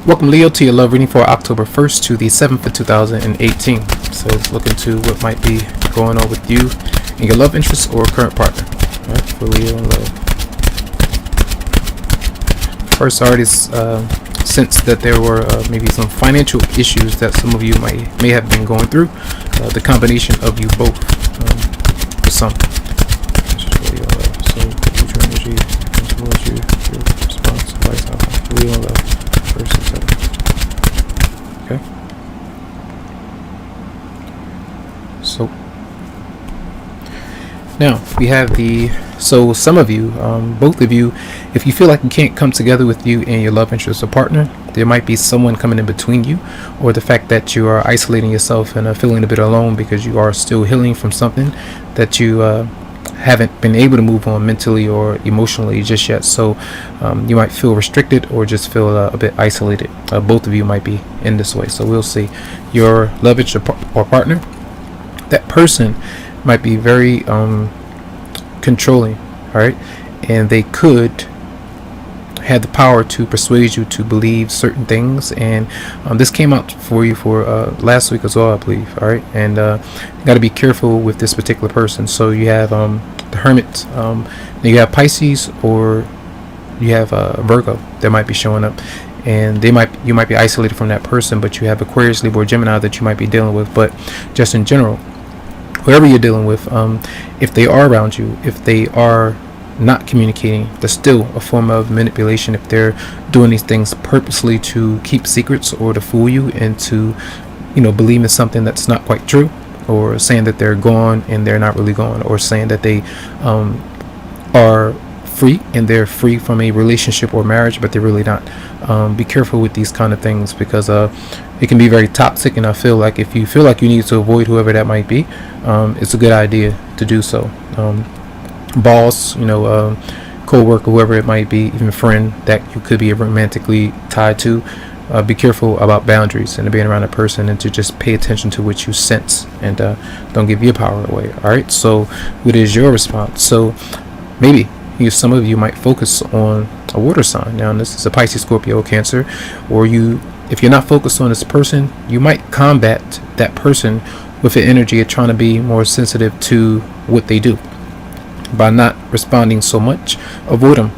Welcome, Leo, to your love reading for October 1st to the 7th of 2018. So look into what might be going on with you and your love interest or current partner. All right, for Leo and love. First, I already sensed that there were maybe some financial issues that some of you may have been going through. The combination of you both, for some. This is for Leo and love. So future energy towards you, your response, advice, for Leo and love. First and second. Okay. So now we have so some of you, both of you, if you feel like you can't come together with you and your love interest or partner, there might be someone coming in between you, or the fact that you are isolating yourself and feeling a bit alone because you are still healing from something that you haven't been able to move on mentally or emotionally just yet. So you might feel restricted or just feel a bit isolated. Both of you might be in this way. So we'll see. Your love interest or partner, that person might be very controlling, all right, and they could have the power to persuade you to believe certain things, and this came out for you for last week as well, I believe. All right, and you got to be careful with this particular person. So you have the Hermit, you have Pisces, or you have Virgo that might be showing up, and you might be isolated from that person, but you have Aquarius, Libra, or Gemini that you might be dealing with. But just in general, whoever you're dealing with, if they are around you, if they are not communicating, there's still a form of manipulation. If they're doing these things purposely to keep secrets or to fool you into, believing something that's not quite true, or saying that they're gone and they're not really gone, or saying that they are free and they're free from a relationship or marriage, but they're really not. Be careful with these kind of things, because it can be very toxic, and I feel like if you feel like you need to avoid whoever that might be, it's a good idea to do so. Boss, co-worker, whoever it might be, even friend that you could be romantically tied to, be careful about boundaries and being around a person, and to just pay attention to what you sense, and don't give your power away. All right, so what is your response? So maybe some of you might focus on a water sign. Now this is a Pisces, Scorpio, Cancer, or if you're not focused on this person, you might combat that person with the energy of trying to be more sensitive to what they do by not responding so much. Avoid them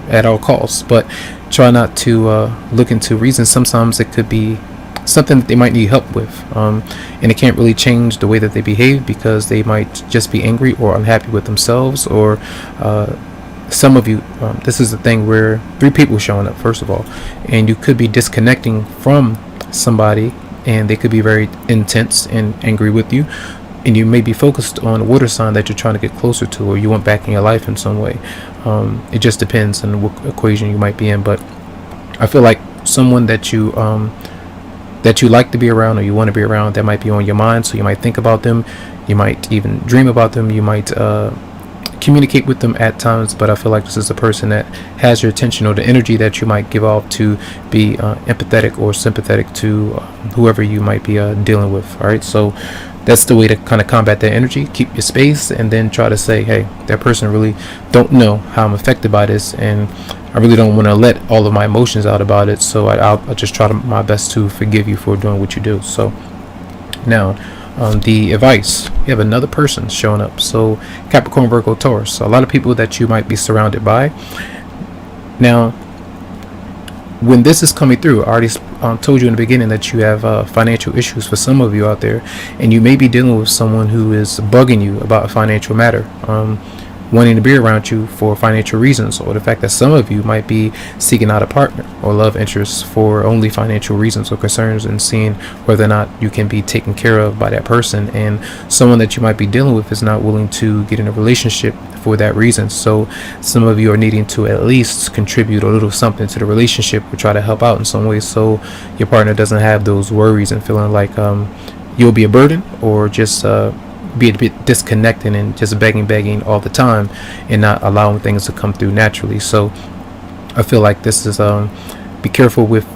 at all costs, but try not to look into reasons. Sometimes it could be something that they might need help with, and it can't really change the way that they behave, because they might just be angry or unhappy with themselves, or some of you, this is the thing where 3 people showing up, first of all, and you could be disconnecting from somebody, and they could be very intense and angry with you, and you may be focused on a water sign that you're trying to get closer to, or you want back in your life in some way. It just depends on what equation you might be in, but I feel like someone that you like to be around, or you want to be around, that might be on your mind. So you might think about them, you might even dream about them, you might communicate with them at times, but I feel like this is a person that has your attention, or the energy that you might give off to be empathetic or sympathetic to whoever you might be dealing with. All right, so that's the way to kind of combat that energy. Keep your space, and then try to say, hey, that person really don't know how I'm affected by this, and I really don't want to let all of my emotions out about it, so I'll just try my best to forgive you for doing what you do. So now, the advice, you have another person showing up. So Capricorn, Virgo, Taurus, so a lot of people that you might be surrounded by. Now, when this is coming through, I already told you in the beginning that you have financial issues for some of you out there, and you may be dealing with someone who is bugging you about a financial matter, wanting to be around you for financial reasons, or the fact that some of you might be seeking out a partner or love interest for only financial reasons or concerns, and seeing whether or not you can be taken care of by that person, and someone that you might be dealing with is not willing to get in a relationship for that reason. So some of you are needing to at least contribute a little something to the relationship, or try to help out in some way, so your partner doesn't have those worries and feeling like you'll be a burden, or just be a bit disconnected and just begging all the time, and not allowing things to come through naturally. So I feel like this is be careful with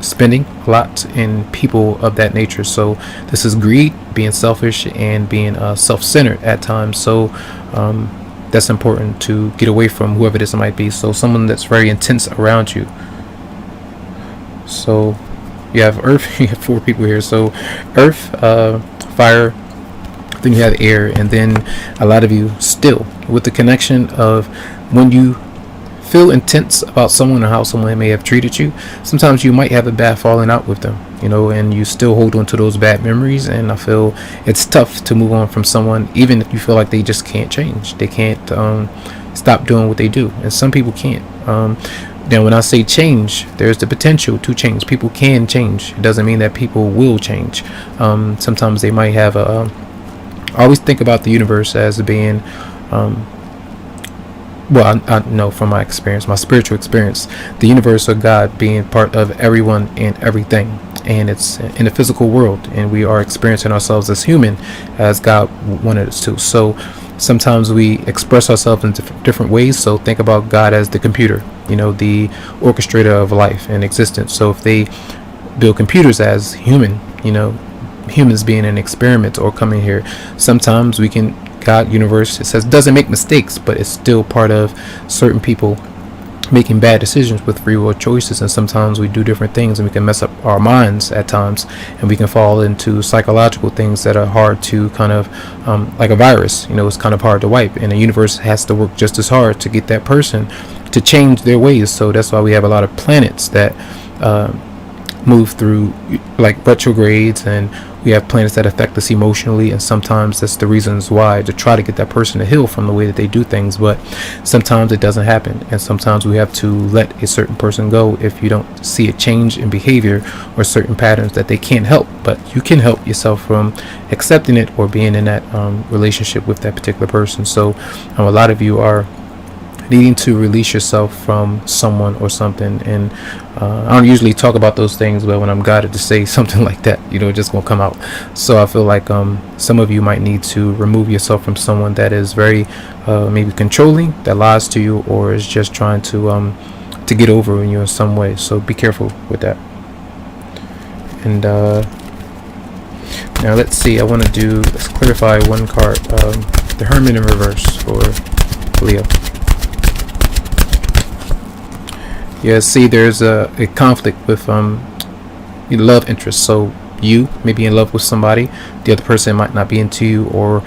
spending a lot in people of that nature. So this is greed, being selfish, and being self-centered at times. So that's important to get away from whoever this might be. So someone that's very intense around you. So you have earth. You have 4 people here. So earth, fire, then you have air, and then a lot of you still with the connection of when you feel intense about someone or how someone may have treated you. Sometimes you might have a bad falling out with them, and you still hold on to those bad memories. And I feel it's tough to move on from someone, even if you feel like they just can't change. They can't stop doing what they do, and some people can't. Now, when I say change, there's the potential to change. People can change. It doesn't mean that people will change. Sometimes they might have I always think about the universe as being, I know from my experience, my spiritual experience, the universe or God being part of everyone and everything. And it's in the physical world, and we are experiencing ourselves as human as God wanted us to. So sometimes we express ourselves in different ways. So think about God as the computer, the orchestrator of life and existence. So if they build computers as human, humans being an experiment or coming here, sometimes we can, God, universe, it says doesn't make mistakes, but it's still part of certain people making bad decisions with free will choices. And sometimes we do different things, and we can mess up our minds at times, and we can fall into psychological things that are hard to kind of like a virus, it's kind of hard to wipe, and the universe has to work just as hard to get that person to change their ways. So that's why we have a lot of planets that move through like retrogrades, and we have planets that affect us emotionally, and sometimes that's the reasons why, to try to get that person to heal from the way that they do things. But sometimes it doesn't happen, and sometimes we have to let a certain person go if you don't see a change in behavior or certain patterns that they can't help. But you can help yourself from accepting it or being in that relationship with that particular person. So a lot of you are needing to release yourself from someone or something. And I don't usually talk about those things, but when I'm guided to say something like that, it just won't come out. So I feel like some of you might need to remove yourself from someone that is very maybe controlling, that lies to you, or is just trying to get over you in some way. So be careful with that. And now let's see, let's clarify one card, the Hermit in reverse for Leo. Yeah, see, there's a conflict with your love interest. So you may be in love with somebody, the other person might not be into you, or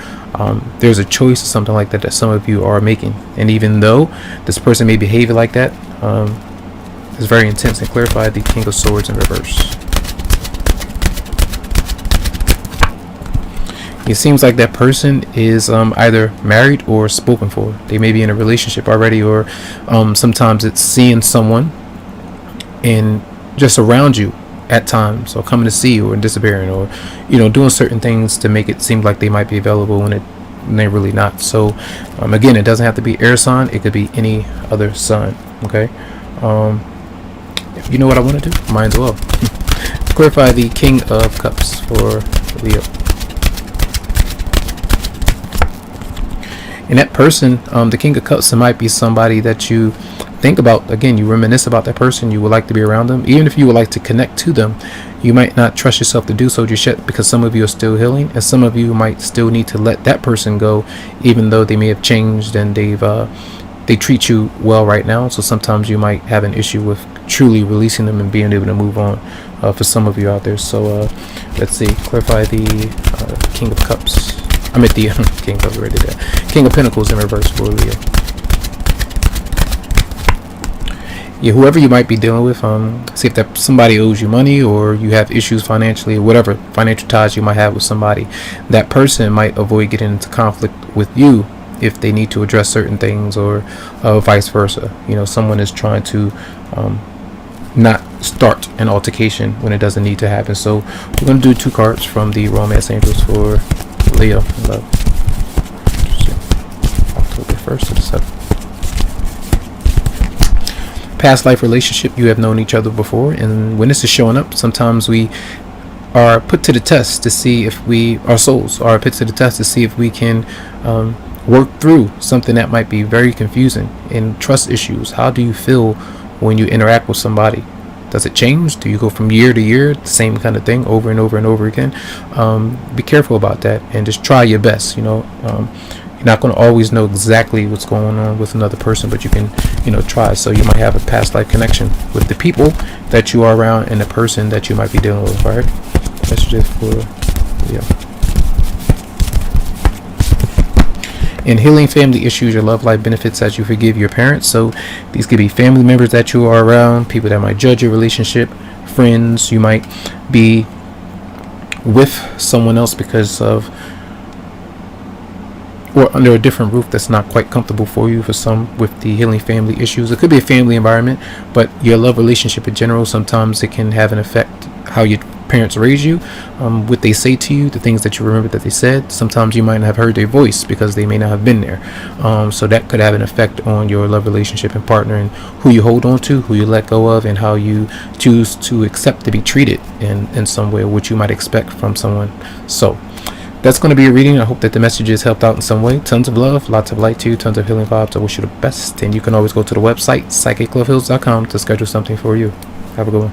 there's a choice or something like that some of you are making. And even though this person may behave like that, it's very intense. And clarify the King of Swords in reverse. It seems like that person is either married or spoken for. They may be in a relationship already, or sometimes it's seeing someone and just around you at times, or coming to see you, or disappearing, or doing certain things to make it seem like they might be available when they're really not. So again, it doesn't have to be air sign, it could be any other sign. Okay, if you know what I want to do, might as well. Clarify the King of Cups for Leo. And that person, the King of Cups, might be somebody that you think about. Again, you reminisce about that person. You would like to be around them. Even if you would like to connect to them, you might not trust yourself to do so just yet, because some of you are still healing, and some of you might still need to let that person go, even though they may have changed and they treat you well right now. So sometimes you might have an issue with truly releasing them and being able to move on, for some of you out there. So let's see, clarify the King of Cups. I'm at the King of Cups already there. King of Pentacles in reverse for Leo. Yeah, whoever you might be dealing with, see if that somebody owes you money, or you have issues financially, or whatever financial ties you might have with somebody. That person might avoid getting into conflict with you if they need to address certain things, or vice versa. Someone is trying to not start an altercation when it doesn't need to happen. So we're going to do 2 cards from the Romance Angels for Leo in love. October 1st to the 7th. Past life relationship, you have known each other before, and when this is showing up, sometimes we are put to the test to see if our souls are put to the test to see if we can work through something that might be very confusing. In trust issues, how do you feel when you interact with somebody? Does it change? Do you go from year to year, the same kind of thing over and over and over again? Be careful about that, and just try your best. You're not going to always know exactly what's going on with another person, but you can, try. So you might have a past life connection with the people that you are around and the person that you might be dealing with. All right, that's just for In healing family issues, your love life benefits as you forgive your parents. So these could be family members that you are around, people that might judge your relationship, friends. You might be with someone else because of, or under a different roof that's not quite comfortable for you. For some, with the healing family issues, it could be a family environment, but your love relationship in general, sometimes it can have an effect how your parents raise you, what they say to you, the things that you remember that they said. Sometimes you might not have heard their voice because they may not have been there. So that could have an effect on your love relationship and partner, and who you hold on to, who you let go of, and how you choose to accept to be treated in some way, what you might expect from someone. So that's going to be a reading. I hope that the messages helped out in some way. Tons of love, lots of light to you, tons of healing vibes. I wish you the best. And you can always go to the website, psychicloveheals.com, to schedule something for you. Have a good one.